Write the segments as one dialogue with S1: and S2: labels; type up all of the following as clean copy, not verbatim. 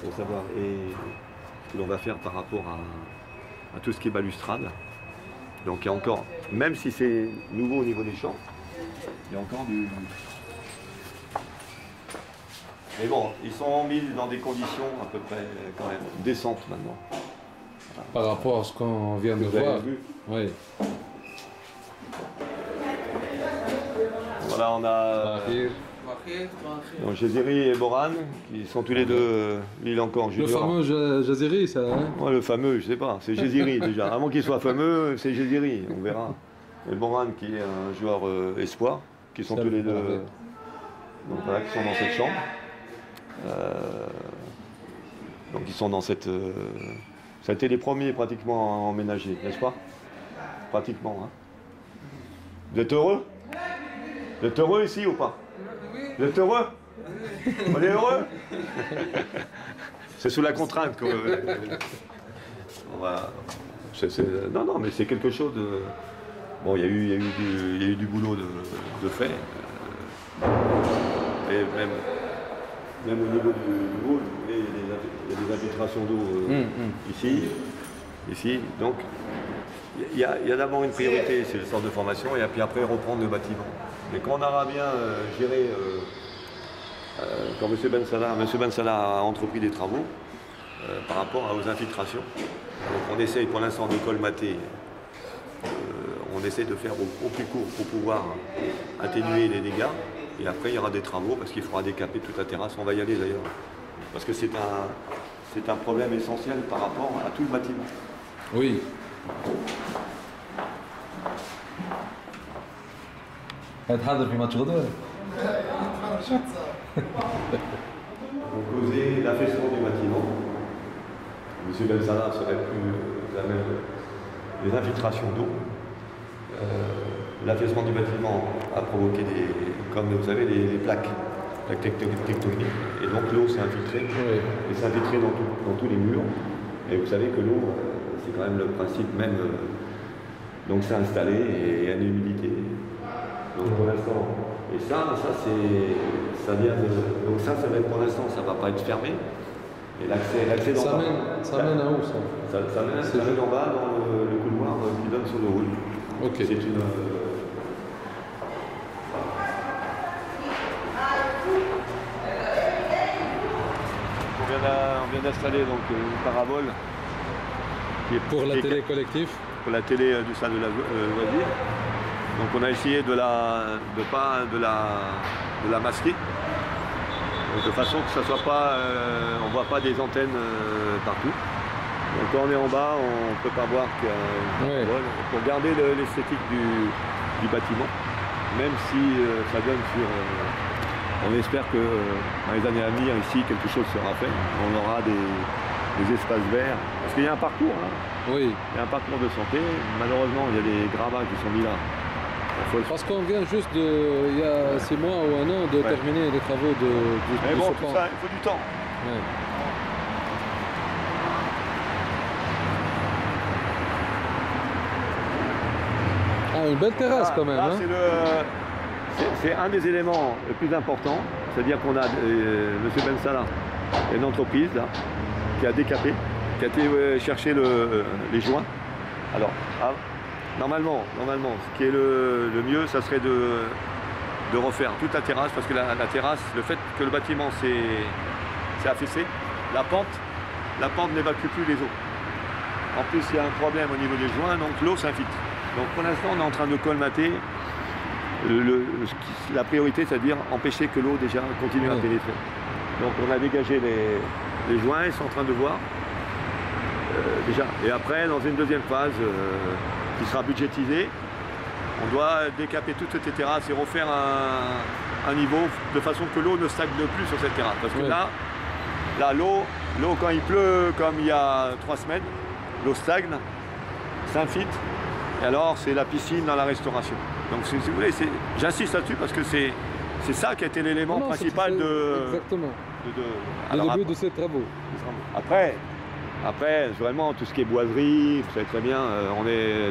S1: pour savoir ce que l'on va faire par rapport à tout ce qui est balustrade. Donc il y a encore, même si c'est nouveau au niveau des champs, il y a encore du... Mais bon, ils sont mis dans des conditions à peu près quand même décentes maintenant.
S2: Par rapport à ce qu'on vient de voir. Oui.
S1: Voilà, on a donc Jaziri et Boran, qui sont tous les deux, lui il est encore junior.
S2: Le fameux Jaziri, ça, hein?
S1: Ouais, le fameux, je sais pas, c'est Jaziri déjà. Avant qu'il soit fameux, c'est Jaziri, on verra. Et Boran qui est un joueur espoir, qui sont tous les deux, donc voilà, qui sont dans cette chambre. Donc ils sont dans cette... ça a été les premiers pratiquement à emménager, n'est-ce pas? Pratiquement. Hein. Vous êtes heureux? Vous êtes heureux ici ou pas? Vous êtes heureux? On est heureux? C'est sous la contrainte que... Non, non, mais c'est quelque chose de... Bon, il y a eu du boulot de fait. Et même au niveau du hall, il y a des infiltrations d'eau ici. Donc, il y a d'abord une priorité, c'est le centre de formation, et puis après reprendre le bâtiment. Mais quand on aura bien géré, quand M. Ben Salah a entrepris des travaux par rapport aux infiltrations, donc on essaye pour l'instant de colmater, on essaie de faire au plus court pour pouvoir atténuer les dégâts. Et après, il y aura des travaux parce qu'il faudra décaper toute la terrasse. On va y aller d'ailleurs. Parce que c'est un problème essentiel par rapport à tout le bâtiment.
S2: Oui.
S1: Vous causez l'affaissement du bâtiment. M. Ben Salah serait plus à même les infiltrations d'eau. L'affaissement du bâtiment a provoqué comme vous savez, les plaques tectoniques. Et donc l'eau s'est infiltrée.
S2: Oui.
S1: Et s'est infiltrée dans tous les murs. Et vous savez que l'eau, c'est quand même le principe même. Donc c'est installé et il y a une humidité. Donc pour l'instant. Et ça vient de. Donc ça va être pour l'instant, ça ne va pas être fermé. Et l'accès d'en bas.
S2: Ça mène à où ça?
S1: Ça mène en bas dans le couloir qui donne sur le hall.
S2: Ok.
S1: C'est une. On vient d'installer donc une parabole qui est
S2: pour la télé collective.
S1: Pour la télé du stade de la loisir. Donc on a essayé de la masquer, donc de façon que ça soit pas, on voit pas des antennes partout. Donc quand on est en bas, on ne peut pas voir qu'il y a une parabole pour garder l'esthétique du bâtiment, même si ça donne sur. On espère que dans les années à venir, ici, quelque chose sera fait. On aura des espaces verts. Parce qu'il y a un parcours. Hein.
S2: Oui.
S1: Il y a un parcours de santé. Malheureusement, il y a des gravats qui sont mis là.
S2: Parce qu'on vient juste il y a 6 mois ou 1 an de terminer les travaux de
S1: Mais bon,
S2: ce
S1: tout ça, il faut du temps.
S2: Ouais. Ah, une belle terrasse quand même.
S1: Là,
S2: hein.
S1: C'est un des éléments les plus importants, c'est-à-dire qu'on a M. Ben Salah, une entreprise là, qui a décapé, qui a été chercher les joints. Alors, normalement, ce qui est le mieux, ça serait de refaire toute la terrasse, parce que la terrasse, le fait que le bâtiment s'est affaissé, la pente n'évacue plus les eaux. En plus, il y a un problème au niveau des joints, donc l'eau s'infiltre. Donc pour l'instant, on est en train de colmater. La priorité, c'est-à-dire empêcher que l'eau déjà continue à pénétrer. Donc on a dégagé les joints, ils sont en train de voir déjà. Et après, dans une deuxième phase qui sera budgétisée, on doit décaper toutes ces terrasses et refaire un niveau de façon que l'eau ne stagne plus sur cette terrasse. Parce que là l'eau, quand il pleut comme il y a 3 semaines, l'eau stagne, s'infiltre, et alors c'est la piscine dans la restauration. Donc si vous voulez, j'insiste là-dessus parce que c'est ça qui a été l'élément principal
S2: exactement. Le début de ces travaux.
S1: Après, vraiment, tout ce qui est boiserie, vous savez très bien,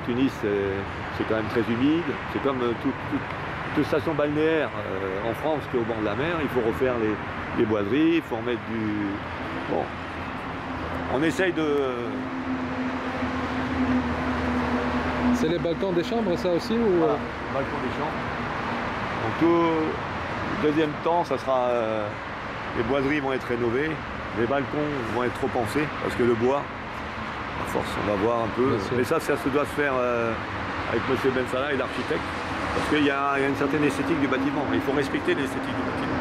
S1: Tunis, c'est quand même très humide. C'est comme toute station balnéaire en France qui est au bord de la mer. Il faut refaire les boiseries, il faut remettre Bon. On essaye de...
S2: C'est les balcons des chambres, ça aussi ou...
S1: Voilà, balcon des chambres. Donc tout deuxième temps, ça sera... les boiseries vont être rénovées, les balcons vont être repensés, parce que le bois, à force, on va voir un peu. Mais ça se doit se faire avec M. Ben Salah et l'architecte, parce qu'il y a une certaine esthétique du bâtiment. Il faut respecter l'esthétique du bâtiment.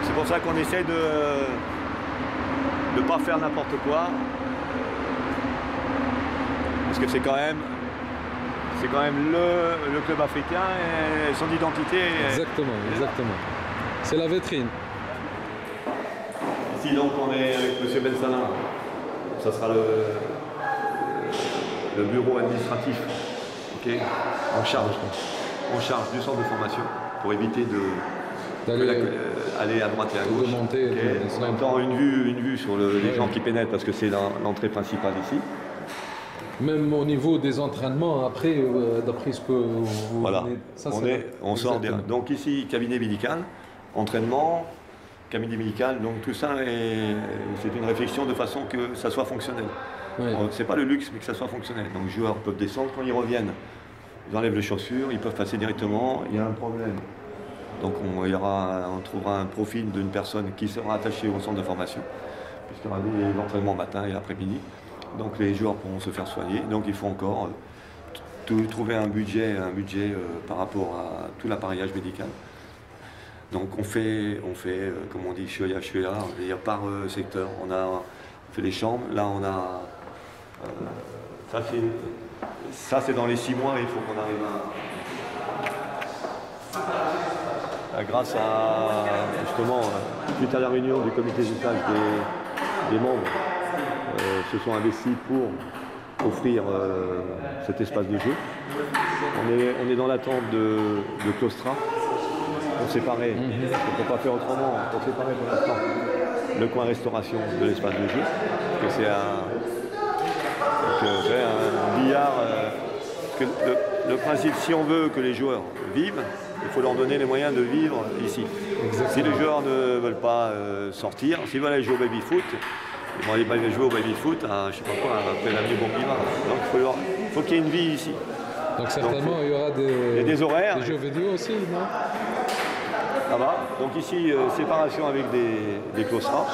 S1: C'est pour ça qu'on essaie de ne pas faire n'importe quoi, parce que c'est quand même le club africain et son identité.
S2: Exactement, exactement. C'est la vitrine.
S1: Ici donc on est avec M. Ben Salah, ça sera le bureau administratif, okay, en charge du centre de formation pour éviter d'aller à droite et à gauche.
S2: De monter,
S1: okay. En même temps une vue sur les gens qui pénètrent parce que c'est l'entrée principale ici.
S2: Même au niveau des entraînements, après, d'après ce que vous...
S1: Voilà, on sort de là. Donc ici, cabinet médical, entraînement, cabinet médical, donc tout ça, c'est une réflexion de façon que ça soit fonctionnel. Oui. C'est pas le luxe, mais que ça soit fonctionnel. Donc les joueurs peuvent descendre, quand ils reviennent, ils enlèvent les chaussures, ils peuvent passer directement, il y a un problème. Donc on trouvera un profil d'une personne qui sera attachée au centre de formation, puisqu'il y aura des entraînements matin et après-midi. Donc les joueurs pourront se faire soigner. Donc il faut encore trouver un budget par rapport à tout l'appareillage médical. Donc on fait comme on dit, chouïa, c'est-à-dire par secteur. On fait les chambres. Là on a... ça c'est dans les 6 mois, il faut qu'on arrive à... Grâce à, justement, suite à la réunion du comité d'usage des membres, se sont investis pour offrir cet espace de jeu. On est dans l'attente de Claustra pour séparer, on ne peut pas faire autrement, pour séparer pour l'instant le coin restauration de l'espace de jeu, parce que c'est un billard. Que le principe, si on veut que les joueurs vivent, il faut leur donner les moyens de vivre ici. Exactement. Si les joueurs ne veulent pas sortir, s'ils veulent aller jouer au baby-foot, ils vont aller jouer au baby-foot à, je sais pas quoi, après l'avenue Bourguiba. Donc il faut qu'il y ait une vie ici.
S2: Donc certainement, il y aura
S1: des horaires.
S2: Des jeux vidéo aussi, non?
S1: Ça va. Donc ici, séparation avec des claustras.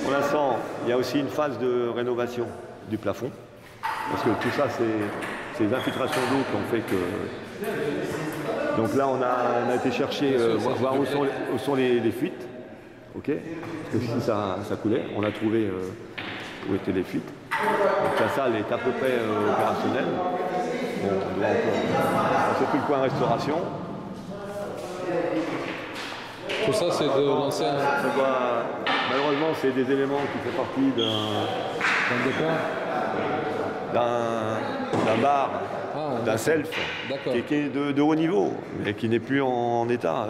S1: Pour l'instant, il y a aussi une phase de rénovation du plafond. Parce que tout ça, c'est les infiltrations d'eau qui ont fait que... Donc là, on a été chercher, voir où sont les fuites. Okay. Parce que ici, ça coulait. On a trouvé où étaient les fuites. Donc la salle est à peu près opérationnelle. Bon, on doit encore... C'est plus le coin restauration.
S2: Tout ça, c'est de l'ancien...
S1: Malheureusement, c'est des éléments qui font partie d'un bar, d'un self, qui est de haut niveau, mais qui n'est plus en état.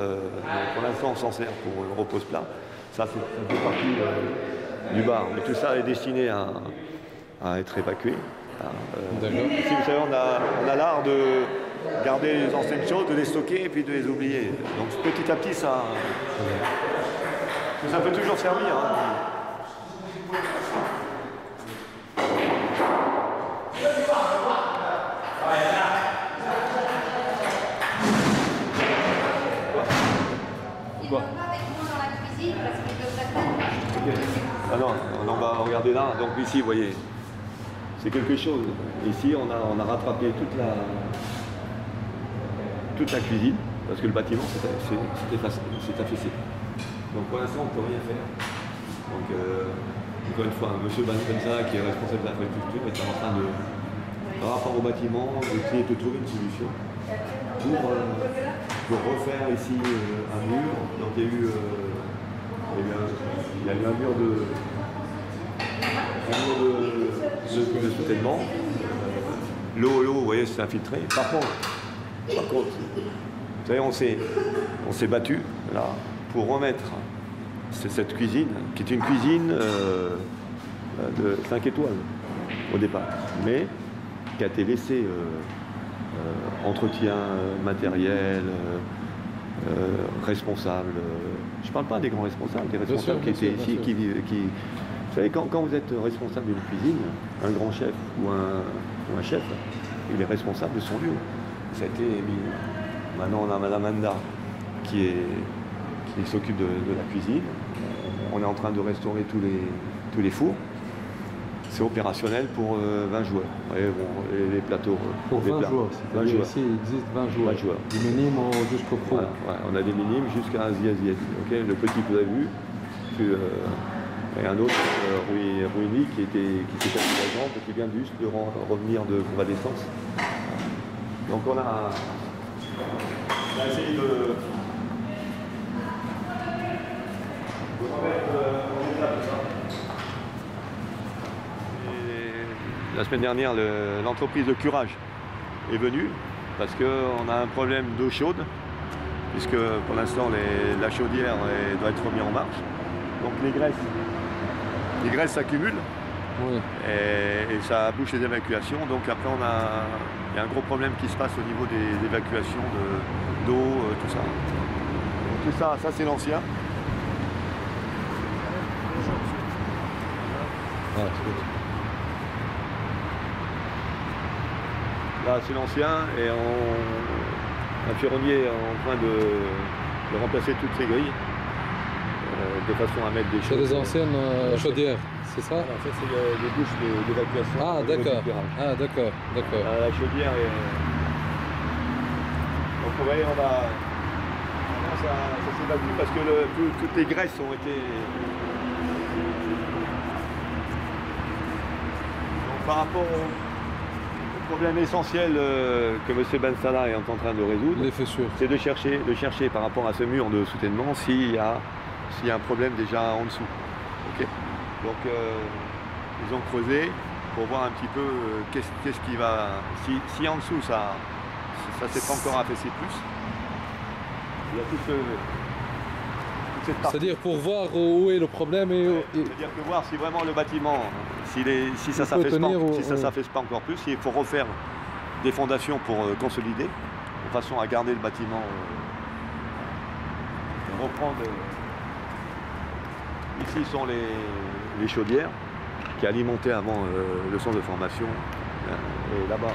S1: Pour l'instant, on s'en sert pour le repose-plat. Ça fait partie du bar. Mais tout ça est destiné à être évacué. Ici, vous savez, on a l'art de garder les anciennes choses, de les stocker et puis de les oublier. Donc petit à petit, ça peut toujours servir. Hein. Quoi? Ah non, on va regarder là. Donc ici, vous voyez, c'est quelque chose. Ici, on a rattrapé toute la cuisine, parce que le bâtiment, c'est affaissé. Donc pour l'instant, on ne peut rien faire. Donc, encore une fois, M. Benza, qui est responsable de l'infrastructure, est en train de, par rapport au bâtiment, de trouver une solution pour refaire ici un mur. Donc il y a eu un mur de soutènement. L'eau, vous voyez, c'est infiltré. Par contre, vous savez, on s'est battu là pour remettre cette cuisine, qui est une cuisine de 5 étoiles au départ, mais qui a été laissée entretien matériel, responsables. Je ne parle pas des grands responsables, des responsables qui étaient ici, qui vivent. Vous savez, quand vous êtes responsable d'une cuisine, un grand chef ou un chef, il est responsable de son lieu. Ça a été mis. Maintenant, on a Madame Anda qui s'occupe de la cuisine. On est en train de restaurer tous les fours. C'est opérationnel pour 20 joueurs. Et bon, les plateaux.
S2: Pour 20 joueurs.
S1: 20 joueurs.
S2: Ici, il existe 20 joueurs.
S1: 20 joueurs.
S2: Du minime jusqu'au pro.
S1: Voilà, ouais, on a des minimes jusqu'à un Ziaziet. Okay, le petit que vous avez vu, puis, et un autre, Ruini, qui s'est cassé la jambe et qui vient juste de revenir de convalescence. Donc on a essayé de remettre en état tout ça. Et la semaine dernière, l'entreprise de curage est venue parce qu'on a un problème d'eau chaude, puisque pour l'instant la chaudière doit être remise en marche. Donc les graisses s'accumulent.
S2: Oui.
S1: Et ça bouche les évacuations. Donc après il y a un gros problème qui se passe au niveau des évacuations d'eau, tout ça. Donc tout ça c'est l'ancien.
S2: Ah,
S1: Là c'est l'ancien et un ferronnier est en train de remplacer toutes ces grilles de façon à mettre des
S2: c'est
S1: choses.
S2: des anciennes chaudières, c'est ça?
S1: En fait, c'est les bouches d'évacuation.
S2: Ah, d'accord. Ah, d'accord, d'accord.
S1: La chaudière est. Donc, vous voyez, ça s'évacue parce que toutes les graisses ont été. Donc, par rapport au problème essentiel que M. Ben Salah est en train de résoudre,
S2: Les fessures.
S1: c'est de chercher par rapport à ce mur de soutènement s'il y a un problème déjà en dessous. Okay. Donc ils ont creusé pour voir un petit peu qu'est-ce qui va. Si en dessous ça s'est pas encore affaissé plus, il y a toute cette partie.
S2: C'est-à-dire pour voir où est le problème et.
S1: C'est-à-dire que voir si vraiment le bâtiment, si ça ne s'affaisse pas encore plus, il faut refaire des fondations pour consolider, de façon à garder le bâtiment, reprendre. Ici sont les chaudières qui alimentaient avant le centre de formation. Et là-bas,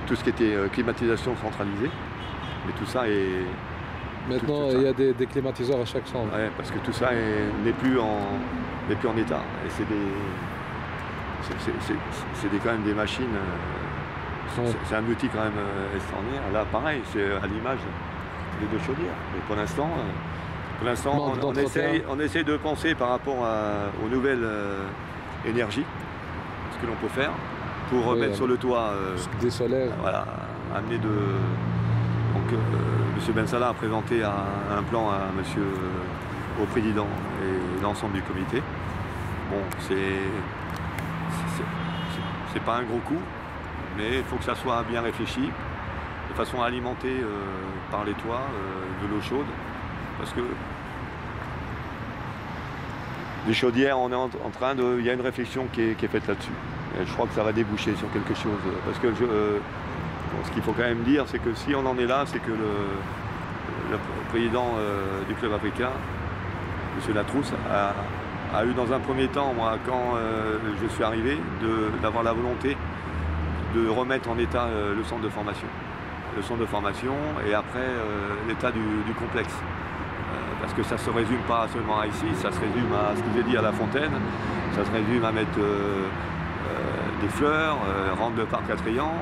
S1: tout ce qui était climatisation centralisée. Mais tout ça est...
S2: Maintenant, il y a des climatiseurs à chaque centre.
S1: Ouais, parce que tout ça n'est plus en état. Et c'est quand même des machines...
S2: Ouais.
S1: C'est un outil quand même extraordinaire. Là, pareil, c'est à l'image des deux chaudières. Mais pour l'instant... on essaye de penser par rapport aux nouvelles énergies, ce que l'on peut faire pour mettre sur le toit
S2: des solaires.
S1: Voilà, amener de. Donc, M. Ben Salah a présenté un plan à au président et l'ensemble du comité. Bon, c'est pas un gros coup, mais il faut que ça soit bien réfléchi, de façon à alimenter par les toits de l'eau chaude. Parce que les chaudières, on est en train de. Il y a une réflexion qui est faite là-dessus. Je crois que ça va déboucher sur quelque chose. Parce que ce qu'il faut quand même dire, c'est que si on en est là, c'est que le président du club africain, M. Latrousse, a eu dans un premier temps, moi, quand je suis arrivé, d'avoir la volonté de remettre en état le centre de formation. Le centre de formation et après l'état du complexe. Parce que ça ne se résume pas seulement à ici, ça se résume à ce que j'ai dit à La Fontaine, ça se résume à mettre des fleurs, rendre le parc attrayant,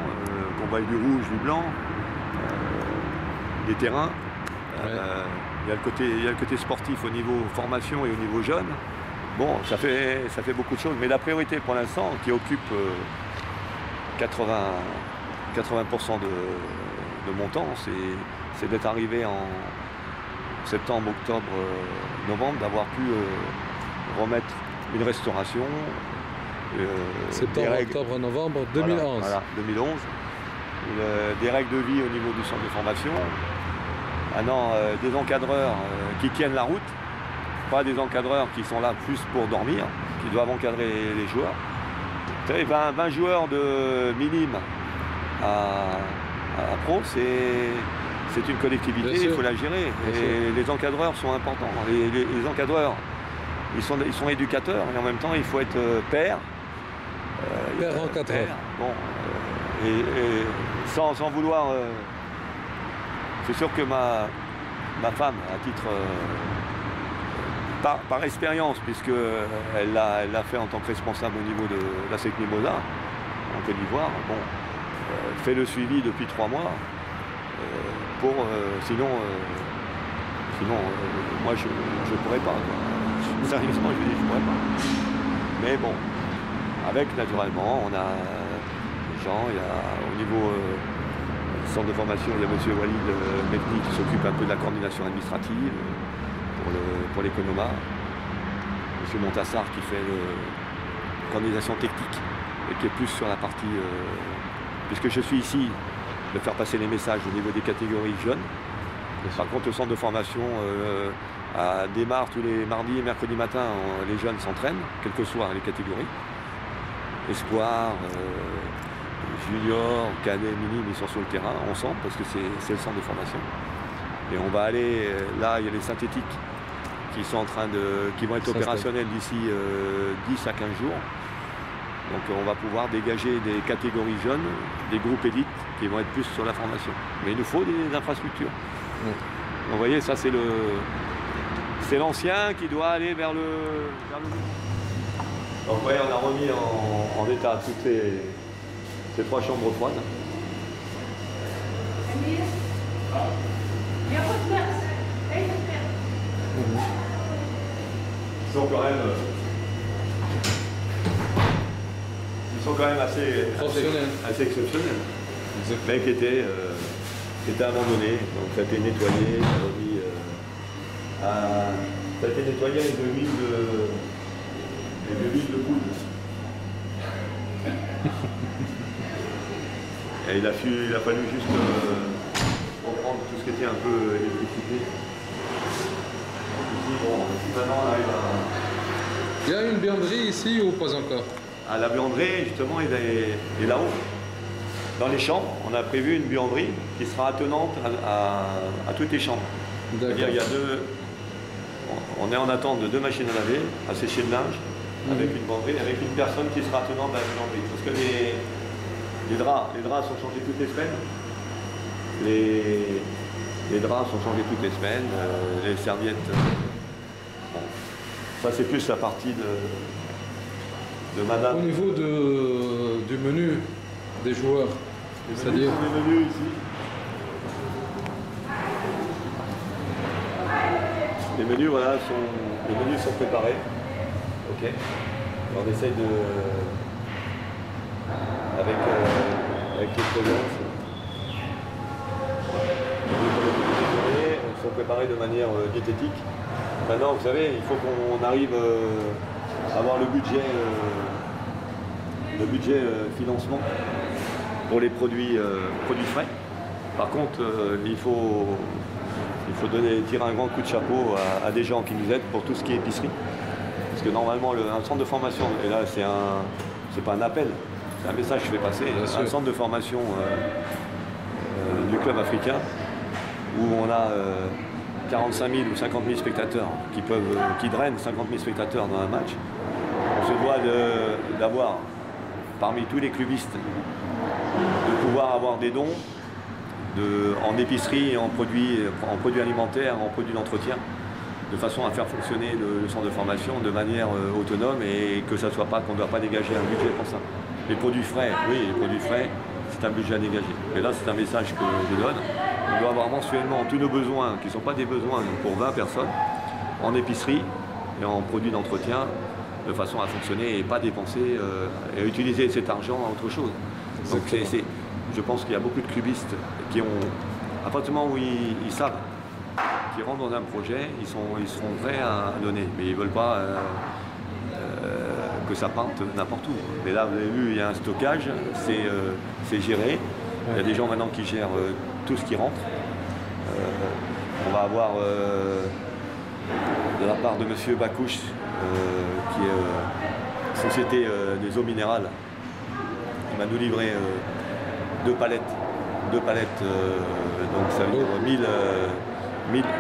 S1: qu'on voit du rouge, du blanc, des terrains.
S2: Ouais.
S1: Il y a le côté sportif au niveau formation et au niveau jeune. Bon, ça fait beaucoup de choses, mais la priorité pour l'instant, qui occupe 80% de mon temps, c'est d'être arrivé en septembre, octobre, novembre, d'avoir pu remettre une restauration.
S2: Septembre, octobre, novembre 2011.
S1: Voilà, 2011. Des règles de vie au niveau du centre de formation. Maintenant, des encadreurs qui tiennent la route, pas des encadreurs qui sont là plus pour dormir, qui doivent encadrer les joueurs. Vous savez, 20 joueurs de minime à pro, c'est une collectivité,
S2: Bien sûr.
S1: il faut la gérer.
S2: Bien
S1: Et les encadreurs sont importants. Les encadreurs, ils sont éducateurs, et en même temps, il faut être père.
S2: Père encadreur.
S1: Père. Bon, et sans vouloir... c'est sûr que ma femme, à titre... par expérience, puisqu'elle l'a fait en tant que responsable au niveau de la SEC Mimosa, en Côte d'Ivoire, bon, fait le suivi depuis 3 mois. Sinon, moi je ne pourrais pas. Quoi. Sérieusement, je dis je ne pourrais pas. Mais bon, avec naturellement, on a des gens, il y a au niveau centre de formation, il y a M. Walid Mekni qui s'occupe un peu de la coordination administrative pour l'économa. M. Montassar qui fait la coordination technique et qui est plus sur la partie, puisque je suis ici, de faire passer les messages au niveau des catégories jeunes. Par contre, le centre de formation démarre tous les mardis et mercredis matin, les jeunes s'entraînent, quelles que soient les catégories. Espoir, junior, cadet, minime, ils sont sur le terrain ensemble parce que c'est le centre de formation. Et on va aller, là il y a les synthétiques qui vont être opérationnels d'ici 10 à 15 jours. Donc on va pouvoir dégager des catégories jeunes, des groupes élites qui vont être plus sur la formation. Mais il nous faut des infrastructures. Donc vous voyez, ça c'est l'ancien qui doit aller vers le nouveau. Donc vous voyez, on a remis en état toutes ces 3 chambres froides. Ils sont quand même assez exceptionnels. Mais qui étaient abandonnés. Donc ça a été nettoyé, ça a été nettoyé avec de l'huile de poudre. Et il a fallu juste reprendre tout ce qui était un peu électricité. Ici, bon, maintenant on arrive à...
S2: Il y a une buanderie ici ou pas encore?
S1: À la buanderie, justement, est là-haut. Dans les chambres, on a prévu une buanderie qui sera attenante à toutes les chambres. C'est-à-dire il y a on est en attente de 2 machines à laver, à sécher le linge, avec une buanderie, avec une personne qui sera attenante à la buanderie. Parce que les draps sont changés toutes les semaines. Les draps sont changés toutes les semaines, les serviettes. Bon. Ça c'est plus la partie de madame.
S2: Au niveau du menu des joueurs, c'est-à-dire...
S1: Les menus ici. Les menus, voilà, sont préparés. Ok. On essaye avec les présences. Ils sont préparés de manière diététique. Maintenant, vous savez, il faut qu'on arrive à avoir le budget financement pour les produits frais. Par contre, il faut tirer un grand coup de chapeau à des gens qui nous aident pour tout ce qui est épicerie. Parce que normalement, un centre de formation, et là c'est pas un appel, c'est un message que je fais passer, un centre de formation du club africain où on a 45 000 ou 50 000 spectateurs qui drainent 50 000 spectateurs dans un match. On se doit d'avoir, parmi tous les clubistes, de pouvoir avoir des dons en épicerie, en produits alimentaires, en produits d'entretien, de façon à faire fonctionner le centre de formation de manière autonome et que ça soit pas qu'on ne doit pas dégager un budget pour ça. Les produits frais, oui, les produits frais, c'est un budget à dégager. Et là, c'est un message que je donne. On doit avoir mensuellement tous nos besoins, qui ne sont pas des besoins pour 20 personnes, en épicerie et en produits d'entretien, de façon à fonctionner et pas dépenser et à utiliser cet argent à autre chose. Donc je pense qu'il y a beaucoup de clubistes qui ont, à partir du moment où ils savent, qui rentrent dans un projet, ils seront prêts à donner, mais ils ne veulent pas que ça parte n'importe où. Mais là, vous avez vu, il y a un stockage, c'est géré. Il y a des gens maintenant qui gèrent tout ce qui rentre. On va avoir de la part de M. Bakouche, qui est Société des eaux minérales, il va nous livrer 2 palettes 2 palettes, donc ça veut dire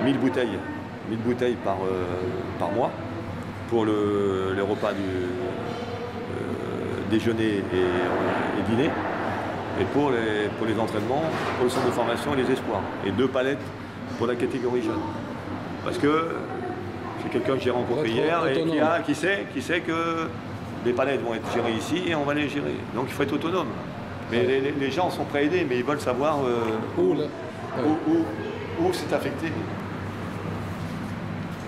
S1: 1000 bouteilles. 1000 bouteilles par mois pour les repas du déjeuner et dîner. Et pour les entraînements, pour le centre de formation et les espoirs. Et 2 palettes pour la catégorie jeune. Parce que c'est quelqu'un que j'ai rencontré hier et qui sait que les palettes vont être gérées ici et on va les gérer. Donc il faut être autonome. Mais les gens sont prêts à aider, mais ils veulent savoir où c'est affecté.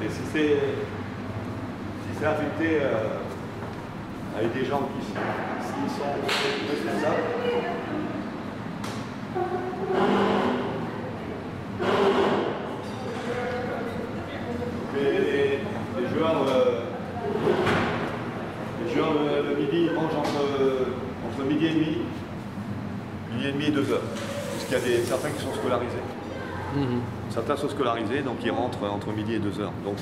S1: Et si c'est affecté avec des gens qui sont responsables, les joueurs le midi, ils mangent entre midi et demi et 2 heures. Parce qu'il y a certains qui sont scolarisés. Certains sont scolarisés, donc ils rentrent entre midi et 2 heures. Donc